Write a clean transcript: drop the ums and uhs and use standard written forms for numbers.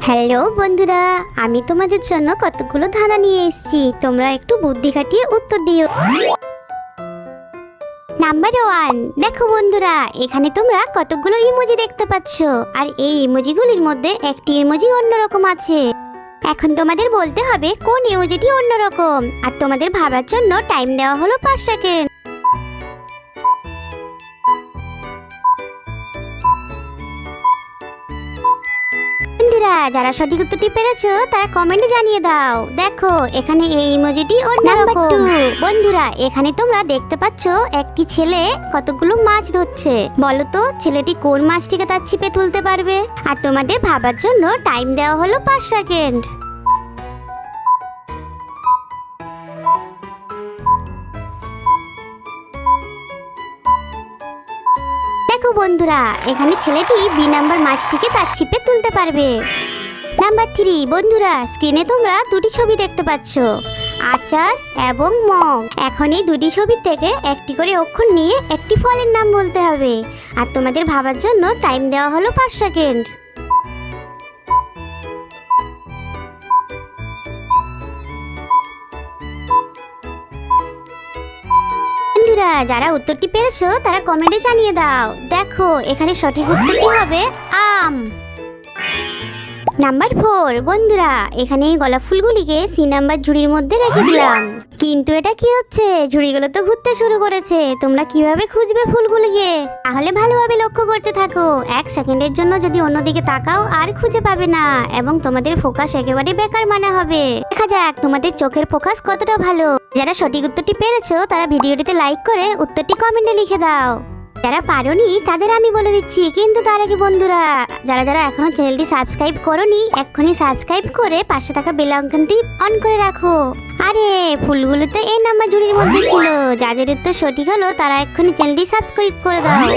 Hello বন্ধুরা, আমি তোমাদের জন্য কতগুলো ধাঁধা নিয়ে এসেছি। তোমরা একটু বুদ্ধি খাটিয়ে উত্তর দিও। নাম্বার 1, দেখো বন্ধুরা, এখানে তোমরা কতগুলো ইমোজি দেখতে পাচ্ছ, আর এই ইমোজিগুলির মধ্যে একটি ইমোজি অন্যরকম আছে। এখন তোমাদের বলতে হবে কোন ইমোজিটি অন্যরকম, আর তোমাদের ভাবার জন্য টাইম দেওয়া হলো 5 সেকেন্ড। বন্ধুরা, যারা সঠিক উত্তরটি পেরেছো তারা কমেন্টে জানিয়ে দাও। দেখো এখানে এই ইমোজিটি অন্যরকম। বন্ধুরা, এখানে তোমরা দেখতে পাচ্ছ একটি ছেলে কতগুলো মাছ ধরছে। বলো তো ছেলেটি কোন মাছটিকে তার ছিপে তুলতে পারবে? আর তোমাদের ভাবার জন্য টাইম দেওয়া হলো 5 সেকেন্ড। দেখো বন্ধুরা, এখানে ছেলেটি বি নাম্বার মাছটিকে তার ছিপে তুলতে পারবে। নাম্বার 3, বন্ধুরা, স্ক্রিনে তোমরা দুটি ছবি দেখতে পাচ্ছ, আচার এবং মগ। এখন এই দুটি ছবি থেকে একটি করে অক্ষর নিয়ে একটি ফলের নাম বলতে হবে, আর তোমাদের ভাবার জন্য টাইম দেওয়া হলো 5 সেকেন্ড। বন্ধুরা, যারা উত্তরটি পেরেছো তারা কমেন্টে জানিয়ে দাও। দেখো এখানে সঠিক উত্তরটি হবে আম। নাম্বার 4, বন্ধুরা, এখানে এই গোলাপ ফুলগুলিকে সি নাম্বার ঝুড়ির মধ্যে রেখে দিলাম, কিন্তু এটা কি হচ্ছে? ঝুড়িগুলো তো ঘুরতে শুরু করেছে। তোমরা কিভাবে খুঁজবে ফুলগুলিকে? তাহলে ভালোভাবে লক্ষ্য করতে থাকো। 1 সেকেন্ডের জন্য যদি অন্যদিকে তাকাও আর খুঁজে পাবে না, এবং তোমাদের ফোকাস একেবারে বেকার মনে হবে। দেখা যাক তোমাদের চোখের ফোকাস কতটা ভালো। যারা সঠিক উত্তরটি পেরেছো তারা ভিডিওটিতে লাইক করে উত্তরটি কমেন্টে লিখে দাও। যারা পারোনি তাদের আমি বলে দিচ্ছি, কিন্তু তার আগে বন্ধুরা, যারা যারা এখনো চ্যানেলটি সাবস্ক্রাইব করোনি, এক্ষুনি সাবস্ক্রাইব করে পাশে থাকা বেল আইকনটি অন করে রাখো। আরে ফুলগুলো তো এই নাম্বার ঝুড়ির মধ্যে ছিল। যাদের উত্তর সঠিক হলো তারা এক্ষুনি চ্যানেলটি সাবস্ক্রাইব করে দাও।